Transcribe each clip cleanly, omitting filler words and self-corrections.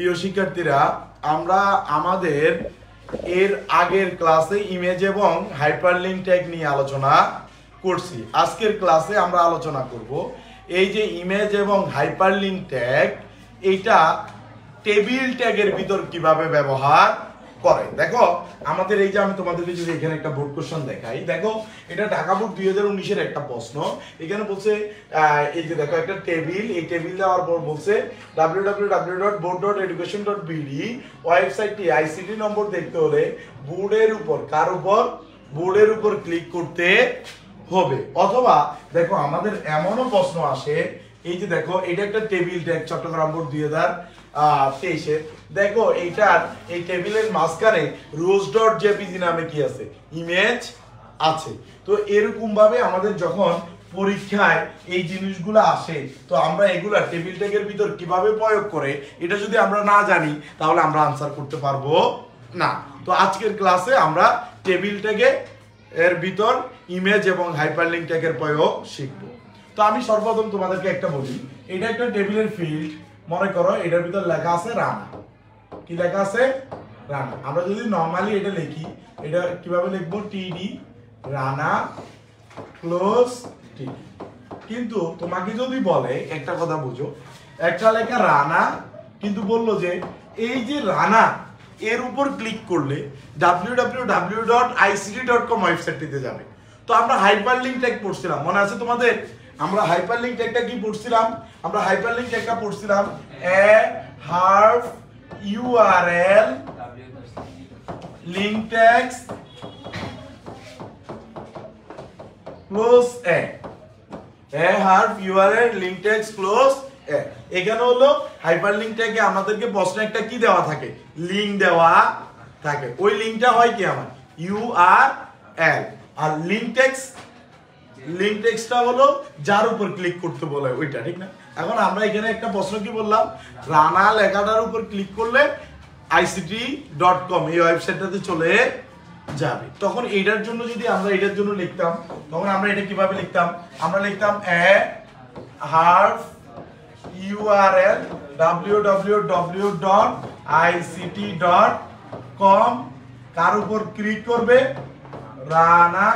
প্রিয় শিক্ষার্থীরা, আমরা আমাদের এর আগের ক্লাসে ইমেজ এবং হাইপারলিংক ট্যাগ নিয়ে আলোচনা করছি। আজকের ক্লাসে আমরা আলোচনা করব এই যে ইমেজ এবং হাইপারলিংক ট্যাগ, এইটা টেবিল ট্যাগের ভিতর কিভাবে ব্যবহার করে। দেখো আমাদের এই যে আমি তোমাদেরকে যদি এখানে একটা বোর্ড কোশ্চেন দেখাই, দেখো এটা ঢাকা বোর্ড 2019 এর একটা প্রশ্ন। এখানে বলছে এই যে দেখো একটা টেবিল, এই টেবিল দেওয়ার পর বলছে www.board.education.bd ওয়েবসাইটটি আইসিটি নম্বর দেখতে হলে বোর্ডের উপর কার উপর বোর্ডের উপর ক্লিক করতে হবে। অথবা দেখো আমাদের এমনও প্রশ্ন আসে, এই যে দেখো এটা একটা টেবিল ট্যাগ চট্টগ্রাম বোর্ড 2023 দেখো এইটার এই টেবিলের মাঝখানে rose.jpg নামে কি আছে, ইমেজ আছে। তো এরকম ভাবে আমাদের যখন পরীক্ষায় এই জিনিসগুলো আসে, তো আমরা এগুলা টেবিল ট্যাগের ভিতর কিভাবে প্রয়োগ করে এটা যদি আমরা না জানি তাহলে আমরা আনসার করতে পারবো না। তো আজকের ক্লাসে আমরা টেবিল ট্যাগে এর ভিতর ইমেজ এবং হাইপারলিংক ট্যাগের প্রয়োগ শিখব। তো আমি সর্বপ্রথম তোমাদেরকে একটা বলি, এটা একটা টেবিলের ফিল্ড, মনে করো এটার ভিতর লেখা আছে রানা। কি লেখা আছে? রানা। আমরা যদি নরমালি এটা লিখি, এটা কিভাবে লিখবো? টিডি রানা ক্লোজ টিডি। কিন্তু তোমাকে যদি বলে, একটা কথা বুঝো, একটা লেখা রানা, কিন্তু বললো যে এই যে রানা এর উপর ক্লিক করলে www.ict.com ওয়েবসাইটটিতে যাবে। তো আমরা হাইপারলিংক ট্যাগ পড়ছিলাম, মনে আছে তোমাদের? আমরা হাইপারলিংক ট্যাগটা কি পড়ছিলাম? আমরা হাইপারলিংক ট্যাগটা পড়ছিলাম এ হার্ফ ইউআরএল লিংক ট্যাগস ক্লোজ এ হার্ফ ইউআরএল লিংক ট্যাগস ক্লোজ এ। এখানে হলো হাইপারলিংক ট্যাগে আমাদেরকে প্রশ্নে একটা কি দেওয়া থাকে, লিংক দেওয়া থাকে। ওই লিংকটা হয় কি আমার ইউআরএল, আর লিংক টেক্সটটা হলো যার উপর ক্লিক করতে বলে ওইটা, ঠিক না? এখন আমরা এখানে একটা প্রশ্ন কি বললাম, রানা লেখাটার উপর ক্লিক করলে ict.com এই ওয়েবসাইটটাতে চলে যাবে। তখন এইটার জন্য যদি আমরা এটার জন্য লিখতাম, তখন আমরা এটা কিভাবে লিখতাম? আমরা লিখতাম এ হার্ফ ইউআরএল www.ict.com কার উপর ক্লিক করবে? রানা,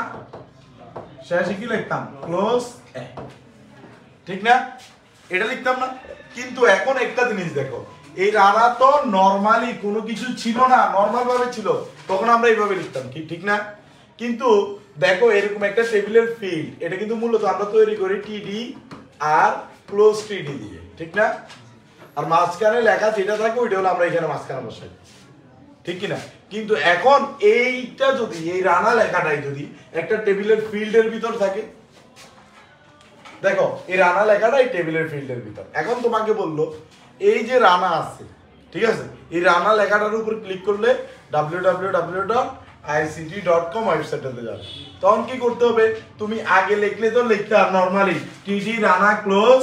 শেষে কি লিখতাম? ক্লোজ এ, ঠিক না? এটা লিখতাম না? কিন্তু এখন একটা জিনিস দেখো, এই রানা তো নরমালি কোনো কিছু ছিল না, নরমাল ভাবে ছিল, তখন আমরা এইভাবে লিখতাম, ঠিক না? কিন্তু দেখো এরকম একটা টেবিলের ফিল্ড, এটা কিন্তু মূলত আমরা তৈরি করি টিডি আর ক্লোজ টিডি দিয়ে, ঠিক না? আর মাঝখানে লেখা যেটা থাকে ওইটা হলো আমরা এখানে মাঝখানে বসাই, ঠিক কিনা? কিন্তু এখন এইটা যদি, এই রানা লেখাটাই যদি একটা টেবিলের ফিল্ডের ভিতর থাকে, দেখো এই রানা লেখাটাই টেবিলের ফিল্ডের ভিতর। এখন তোমাকে বললো এই যে রানা আছে, ঠিক আছে, এই রানা লেখাটার উপর ক্লিক করলে www.ict.com ওয়েবসাইটটাতে যাবে। তখন কি করতে হবে? তুমি আগে লিখলে তো লিখতে আর নরমালি টিডি রানা ক্লোজ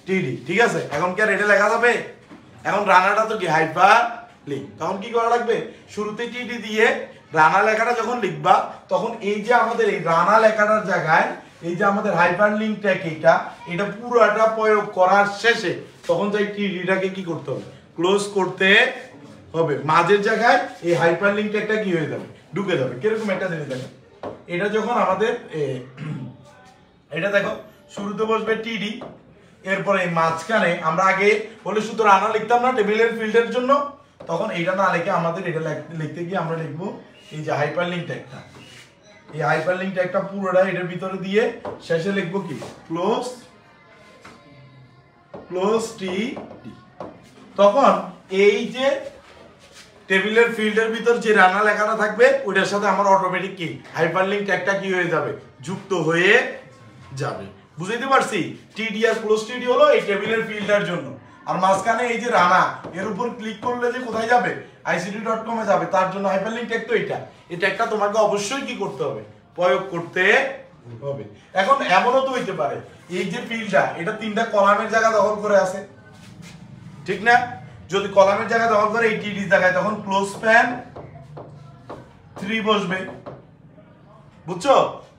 টিডি, ঠিক আছে? এখন কি আর এটা লেখা যাবে? এখন রানাটা তো কি হাইপার লিংক, তখন কি করা লাগবে? শুরুতে টিডি দিয়ে রানা লেখাটা যখন লিখবা, তখন এই যে আমাদের এই রানা লেখাটার জায়গায় এই যে আমাদের হাইপারলিংক ট্যাগ, এটা পুরোটা প্রয়োগ করার শেষে তখন যাই টিডিটাকে কি করতে হবে? ক্লোজ করতে হবে। মাঝের জায়গায় এই হাইপারলিংক ট্যাগটা কি হয়ে যাবে? ঢুকে যাবে। কিরকম একটা জিনিস দেখো, এটা যখন আমাদের এটা দেখো শুরুতে বসবে টিডি, এরপরে এই মাঝখানে আমরা আগে বলে শুধু রানা লিখতাম না টেবিলের ফিল্ডের জন্য, তখন এটা না লিখে আমাদের এটা লিখতে গিয়ে আমরা লিখবো এই যে হাইপারলিংক ট্যাগটা, এই হাইপারলিংক ট্যাগটা পুরোটা এটার ভিতরে দিয়ে শেষে লিখবো কি ক্লোজ টিডি। তখন এই যে টেবিলের ফিল্ডের ভিতর যে রানা লেখাটা থাকবে ওইটার সাথে আমার অটোমেটিক কি হাইপারলিংক ট্যাগটা কি হয়ে যাবে? যুক্ত হয়ে যাবে। বুঝাইতে পারছি? টিডি আর ক্লোজ টিডি হলো এই টেবিলের ফিল্ডের জন্য, আর মাঝখানে এই যে রানা এর উপর ক্লিক করলে যে কোথায় যাবে? ict.com এ যাবে। তার জন্য হাইপারলিংক ট্যাগ তো এটা, এই ট্যাগটা তোমাকে অবশ্যই কি করতে হবে? প্রয়োগ করতে হবে। এখন এমনও তো হইতে পারে এই যে ফিল্ডটা, এটা তিনটা কলামের জায়গা দখল করে আছে, ঠিক না? যদি কলামের জায়গা দখল করে এই টিডি জায়গায়, তখন ক্লোজ স্প্যান 3 বসবে, বুঝছো?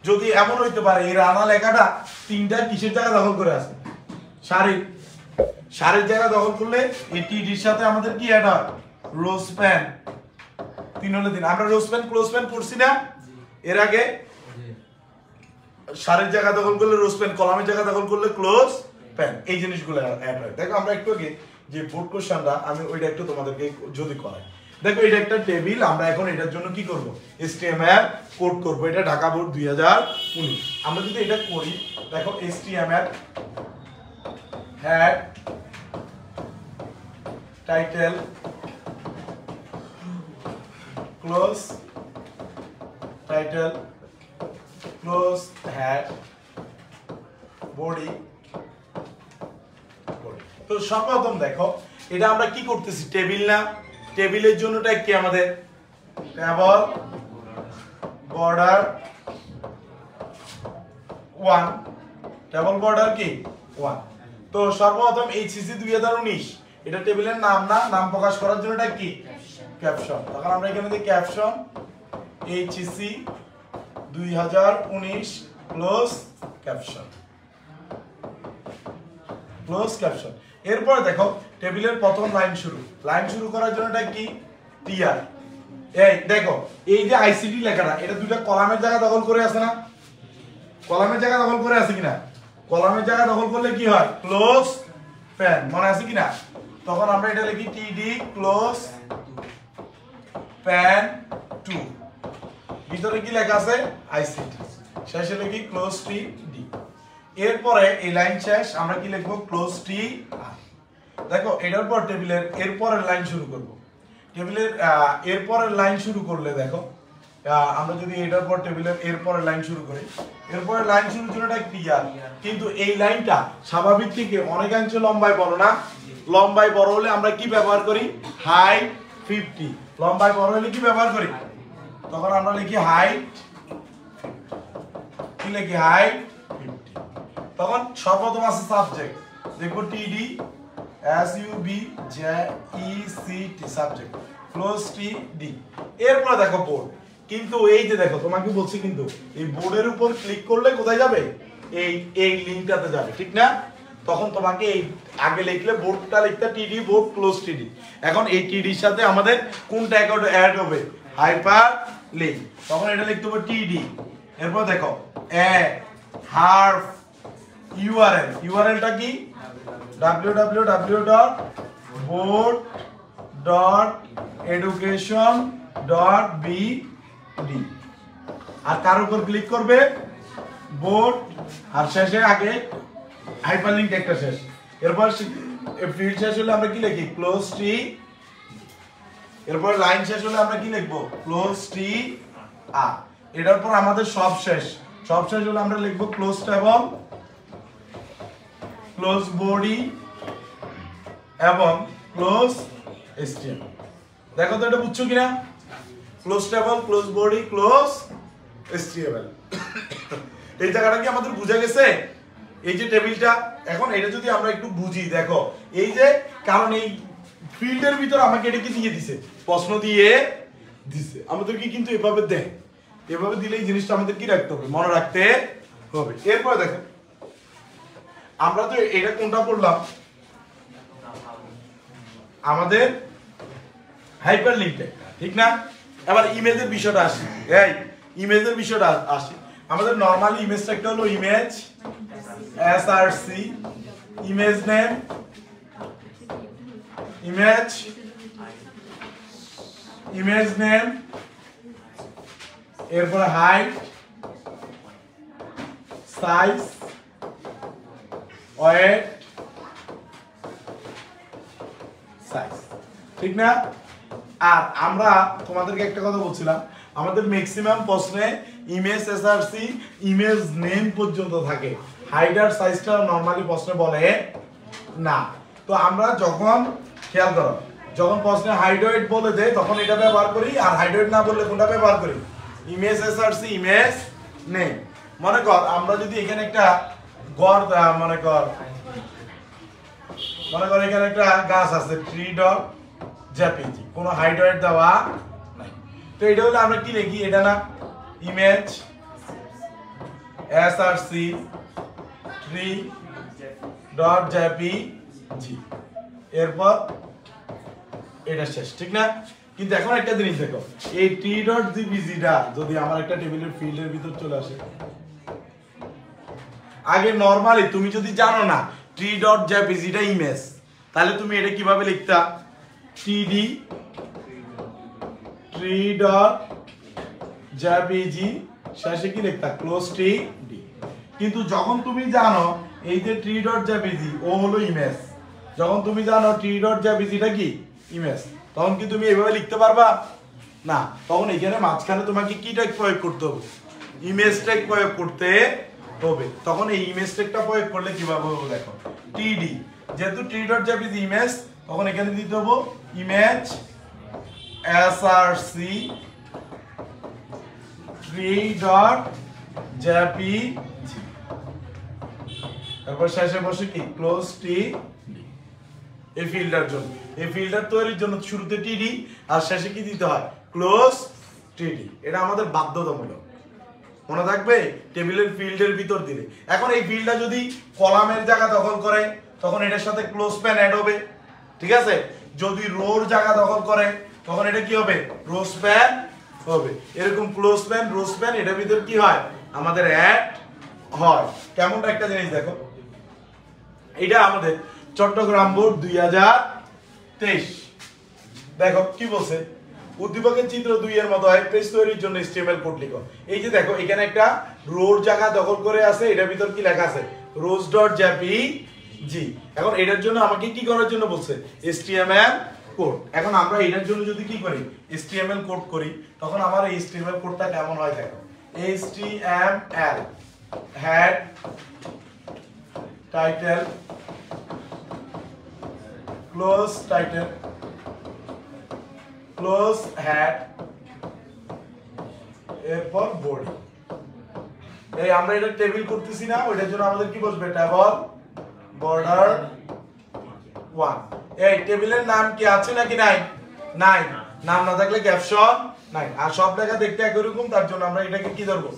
যদি এমন হইতে পারে এই রানা লেখাটা তিনটা কিসের জায়গা দখল করে আছে? সারি, সারের জায়গা দখল করলে এই টিডির সাথে আমাদের কি অ্যাড হয় রো স্প্যান 3 হলে 3 আমরা রো স্প্যান ক্লোজ স্প্যান পড়ছি না এর আগে সারের জায়গা দখল করলে রো স্প্যান কলামের জায়গা দখল করলে ক্লোজ স্প্যান এই জিনিসগুলো অ্যাড হয় দেখো আমরা একটু আগে যে বোর্ড কোশ্চেনটা আমি ওইটা একটু তোমাদেরকে যদি করাই দেখো এটা একটা টেবিল আমরা এখন এটার জন্য কি করব HTML কোড করব এটা ঢাকা বোর্ড 2019 আমরা যদি এটা করি দেখো HTML head title close title close head body তো সর্বপ্রথম দেখো এটা আমরা কি করতেছি টেবিল না টেবিলের জন্যটা কি আমাদের টেবল বর্ডার 1 টেবল বর্ডার কি 1 তো সর্বপ্রথম HCC 2019 এটা টেবিলের নাম না নাম প্রকাশ করার জন্য এটা কি ক্যাপশন তখন আমরা এখানে দিই ক্যাপশন HCC 2019 ক্লোজ ক্যাপশন এরপর দেখো টেবিলের প্রথম লাইন শুরু করার জন্য এটা কি টিআর এই দেখো এই যে আইসিটি লেখাটা এটা দুটো কলামের জায়গা দখল করে আছে না কলামের জায়গা দখল করে আছে কিনা কলামের জায়গা দখল করলে কি হয় ক্লোজ প্যান মনে আছে কিনা তখন আমরা এটা লিখি টিডি ক্লোজ প্যান 2 ভিতরে কি লেখা আছে আইসিটি শেষে লিখি ক্লোজ টিডি এরপরে এই লাইন শেষ আমরা কি লিখব ক্লোজ টি দেখো এটার পর টেবিলের এরপরের লাইন শুরু করব টেবিলের এরপরের লাইন শুরু করলে দেখো আমরা যদি এটার পর টেবিলের এরপরের লাইন শুরু করি এরপরের লাইন শুরু জন্যটা ক্লিয়ার কিন্তু এই লাইনটা স্বাভাবিক থেকে অনেকাংশে লম্বায় বড় না লম্বায় বড় হলে আমরা কি ব্যবহার করি হাইট 50 লম্বায় বড় হলে কি ব্যবহার করি তখন আমরা লিখি হাইট কি লিখি হাইট তখন সর্বপ্রথম আছে সাবজেক্ট দেখো টিডি SUBJECT সাবজেক্ট ক্লোজ টিডি এরপর দেখো বোর্ড কিন্তু এই যে দেখো তোমাকে বলছি কিন্তু এই বোর্ডের উপর ক্লিক করলে কোথায় যাবে এই লিংকটাতে যাবে ঠিক না তখন তোমাকে এই আগে লিখলে বোর্ডটা লিখতে টিডি বোর্ড ক্লোজ টিডি এখন এই টিডির সাথে আমাদের কোনটা অ্যাড হবে হাইপার লিংক তখন এটা লিখতে হবে টিডি এরপর দেখো হার্ফ URLটা কি www.board.education.bd আর কার উপর ক্লিক করবে বোর্ড আর শেষে আগে হাইপারলিংক একটা শেষ এরপর ফিল্ড শেষ হলে আমরা কি লিখি ক্লোজ টি এরপর লাইন শেষ হলে আমরা কি লিখবো ক্লোজ টি আর এটার পর আমাদের সব শেষ হলে আমরা লিখবো ক্লোজ টেবল ক্লোজ বডি এবং ক্লোজ HTML দেখো তো এটা বুঝছো কিনা close table close body close HTML এই জায়গাটা কি আমাদের বুঝা গেছে এই যে টেবিলটা এখন এটা যদি আমরা একটু বুঝি দেখো এই যে কারণ এই ফিল্ডের ভিতর আমাকে এটা কি দিয়ে দিছে প্রশ্ন দিয়ে দিছে আমাদের কি কিন্তু এভাবে দেয় এভাবে দিলে এই জিনিসটা আমাদের কি রাখতে হবে মনে রাখতে হবে এরপর দেখো আমরা তো এটা কোনটা পড়লাম আমাদের হাইপারলিংকটা ঠিক না এবার ইমেজের বিষয়টা আসি ইমেজের বিষয়টা আসি আমাদের নরমালি ইমেজটা একটা হলো ইমেজ SRC ইমেজ নেম এরপর হাইট সাইজ ওয়েট সাইজ ঠিক না আর আমরা তোমাদেরকে একটা কথা বলছিলাম আমাদের ম্যাক্সিমাম প্রশ্নে ইমেজ এসআরসি ইমেজ নেম পর্যন্ত থাকে হাইট আর সাইজটা নরমালি প্রশ্নে বলে না তো আমরা যখন খেয়াল করো যখন প্রশ্নে হাইট ওয়েট বলে দেয় তখন এটা ব্যবহার করি আর হাইট ওয়েট না বললে কোনটা ব্যবহার করি ইমেজ এসআরসি ইমেজ নেম মনে কর আমরা যদি এখানে একটা গড় মনে কর এখানে একটা গাছ আছে tree.jpg কোনো হাইট ওয়েট দেওয়া নাই তো এটা হলো আমরা কি লিখি এটা না ইমেজ src tree.jpg জি, এরপর এটা শেষ, ঠিক না? কিন্তু এখন একটা জিনিস দেখো, এই t.jpg-টা যদি আমার একটা টেবিলের ফিল্ডের ভিতর চলে আসে, আগে নরমালি তুমি যদি জানো না t.jpg-টা ইমেজ, তাহলে তুমি এটা কিভাবে লিখতা? td t.jpg শেষে কি লিখতা? Close td। কিন্তু যখন তুমি জানো এই যে t.jpg ও হলো ইমেজ, যখন তুমি জানো t.jpg-টা কি ইমেজ, তখন কি তুমি এভাবে লিখতে পারবা না? তখন এখানে মাঝখানে তোমাকে কি ট্যাগ প্রয়োগ করতে হবে? ইমেজ ট্যাগ প্রয়োগ করতে হবে। তখন এই ইমেজ ট্যাগটা প্রয়োগ করলে কিভাবে হবে দেখো, td যেহেতু t.jpg ইমেজ, তখন এখানে দিতে হবে ইমেজ src t.jpg, তারপর শেষে বসে কি ক্লোজ td। এই ফিল্ডার জন্য, এই ফিল্ডার তৈরির জন্য শুরুতে td আর শেষে কি দিতে হয়? Close td। এটা আমাদের বাধ্যতামূলক, মনে থাকবে টেবিলের ফিল্ডের ভিতর দিলে। এখন এই ফিল্ডটা যদি কলামের জায়গা দখল করে তখন এটার সাথে ক্লোজ প্যান অ্যাড হবে, ঠিক আছে? যদি রোর জায়গা দখল করে তখন এটা কি হবে? রোজ প্যান হবে। এরকম ক্লোজ প্যান, রোজ প্যান এটার ভিতর কি হয়? আমাদের অ্যাড হয়। কেমনটা একটা জিনিস দেখো, এটা আমাদের চট্টগ্রাম বোর্ড 2023। দেখো কি বলছে, উদ্দীপকের চিত্র 2 এর মতো হয়, পেজ তৈরির জন্য HTML কোড লিখো। এই যে দেখো এখানে একটা রোর জায়গা দখল করে আছে, এটার ভিতর কি লেখা আছে? rows.jpg। এখন এটার জন্য আমাকে কি করার জন্য বলছে? HTML code. এখন আমরা এটার জন্য যদি কি করি? HTML কোড করি, তখন আমার এই HTML কোডটা কেমন হয় দেখো, HTML head title close title close head, এরপর বডি। এই আমরা এটা টেবিল করতেছি না, ওইটার জন্য আমাদের কি বসবে? Table border 1। এই টেবিলের নাম কি আছে নাকি নাই? নাই। নাম না থাকলে ক্যাপশন নাই। আর সব লেখা দেখতে একই রকম, তার জন্য আমরা এটাকে কি ধরবো?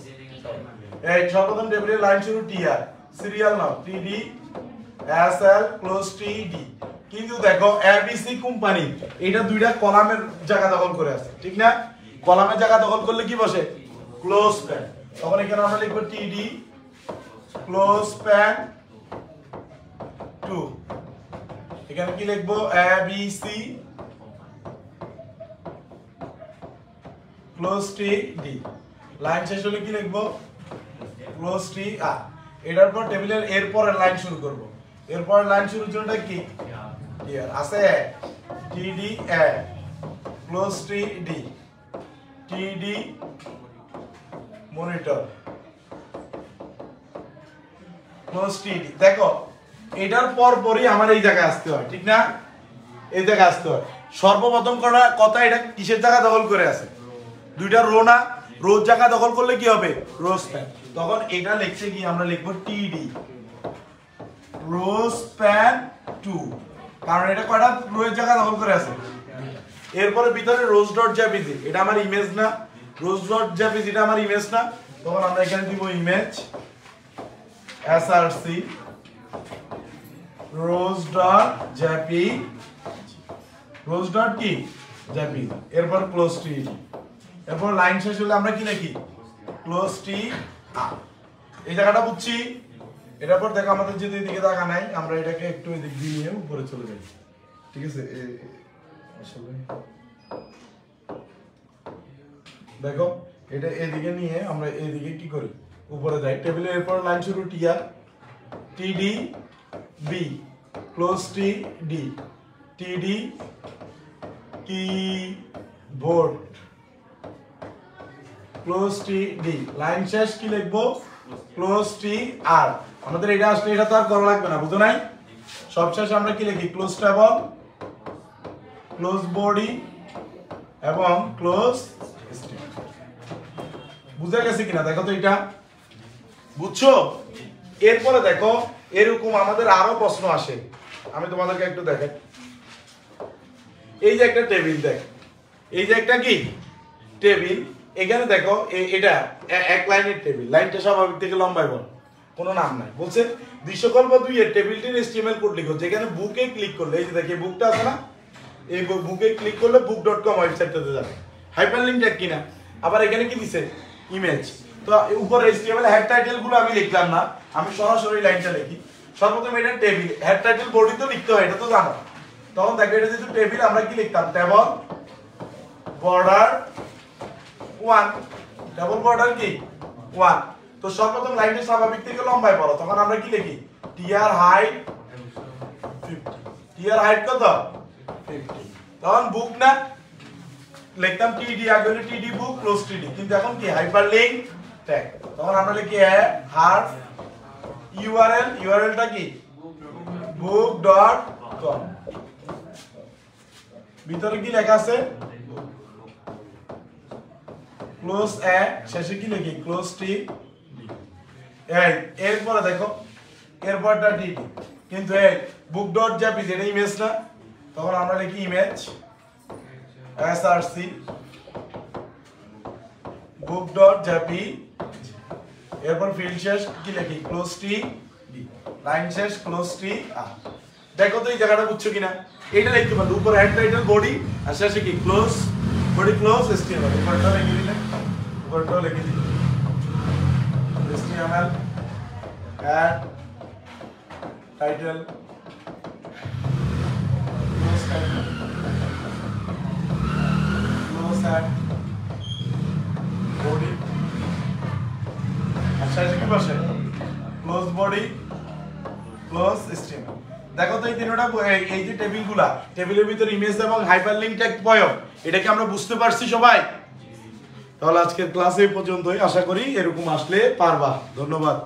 এই সর্বপ্রথম টেবিলের লাইন শুরু tr, সিরিয়াল নাম td sl ক্লোজ td। কিন্তু দেখো ABC কোম্পানি এটা দুইটা কলামের জায়গা দখল করে আছে, ঠিক না? কলামের জায়গা দখল করলে কি বসে? Close pan. তখন এখানে আমরা লিখব td ক্লোজ প্যান 2। এখানে কি লিখব? ABC close td। লাইন শেষ হলে কি লিখব? Close tr। এটার পর টেবিলের এরপরের লাইন শুরু করব। এরপরের লাইন শুরুর জন্যটা কি? Here আছে td add close td monitor close td। দেখো এটার পরই আমার এই জায়গায় আসতে হয়, ঠিক না? এই জায়গায় আসতে হয়। সর্বপ্রথম কথা, এটা কিসের জায়গা দখল করে আছে? দুইটা রো না? রোজ জায়গা দখল করলে কি হবে? রোজ প্যান। তখন এটা লিখছে কি? আমরা লিখব td রোজ প্যান 2, কারণ এটা কয়টা রোয়ের জায়গা দখল করে আছে। এরপরে ভিতরে rows.jpg, এটা আমার ইমেজ না? rows.jpg এটা আমার ইমেজ না? তখন আমরা এখানে দিব ইমেজ src rows.jpg rows.jpg। এরপর ক্লোজ td। এরপর লাইন শেষ হলে আমরা কি লিখি? Close tr। এই জায়গাটা বুঝছি। এটার পর দেখো আমাদের যদি এদিকে জায়গা নাই, আমরা এটাকে একটু এদিক দিয়ে নিয়ে উপরে চলে যাই, ঠিক আছে? আসলে দেখো এটা এদিকে নিয়ে আমরা এদিকে কি করি? উপরে যাই। টেবিলের এরপর লাইন শুরু tr td b close td td keyboard close td। Line শেষ কি লিখবো? Close tr। আমাদের এটা আসলে এটা তো আর করা লাগবে না, বুঝো নাই? সবশেষে আমরা কি লিখি? ক্লোজ টেবল ক্লোজ বডি এবং ক্লোজ স্ট্রিং। বুঝা গেছে কিনা দেখো তো? এটা বুঝছো? এরপরে দেখো এরকম আমাদের আরো প্রশ্ন আসে, আমি তোমাদেরকে একটু দেখাই। এই যে একটা টেবিল, দেখ এই যে একটা কি টেবিল, এখানে দেখো এটা এক লাইনের টেবিল, লাইনটা স্বাভাবিক থেকে লম্বায় বল, কোনো নাম নাই। বলছে দৃশ্যকল্প 2 এর টেবিলটির HTML কোড লিখো। যেখানে বুকে ক্লিক করলে এই যে দেখি বুকটা আছে না, এই বুকে ক্লিক করলে book.com ওয়েবসাইটটাতে যাবে। হাইপারলিংক ট্যাগ কিনা। আবার এখানে কি দিছে, ইমেজ। তো উপরে HTML হেড টাইটেল গুলো আমি লিখলাম না, আমি সরাসরি লাইনটা লিখি। সর্বপ্রথম এটা টেবিল, হেড টাইটেল বডি তো লিখতে হয়, এটা তো জানো। তখন দেখো এটা যেহেতু টেবিল, আমরা কি লিখতাম, টেবল বর্ডার 1, টেবল বর্ডার কি 1। তো সর্বপ্রথম লাইনটা স্বাভাবিক থেকে লম্বায় পড়ো, তখন আমরা কি লিখি, টিআর হাইট 50, টিআর হাইট কত 50। তখন বুক না লিখতাম টিডি, আগে হলো টিডি বুক ক্লোজ টিডি, কিন্তু এখন কি হাইপারলিংক ট্যাগ। তখন আমরা লিখি হার্ট ইউআরএলটা কি book.com, ভিতরে কি লেখা আছে ক্লোজ শেষে কি লিখি ক্লোজ টি। এরপরে দেখো এরপরটা টিডি, কিন্তু এই book.jpg যেটা ইমেজ না, তখন আমরা লিখি ইমেজ src book.jpg, এরপর ফিল্ড শেষ কি লিখি ক্লোজ টি, লাইন শেষ ক্লোজ টি। দেখো তো এই জায়গাটা বুঝছো কিনা, এটা লিখতে পারো উপরে হেড টাইটেল বডি আর শেষে কি ক্লোজ বডি ক্লোজ HTML, উপরটা লিখে দিলে উপরটাও লিখে দিলে HTML head title close head body আর শেষে কি বসে ক্লোজ বডি ক্লোজ HTML। দেখো তো এই তিনটা এই যে টেবিলগুলা, টেবিলের ভিতর ইমেজ এবং হাইপারলিংক ট্যাগ প্রয়োগ, এটা কি আমরা বুঝতে পারছি সবাই? তাহলে আজকের ক্লাস এই পর্যন্তই, আশা করি এরকম আসলে পারবা। ধন্যবাদ।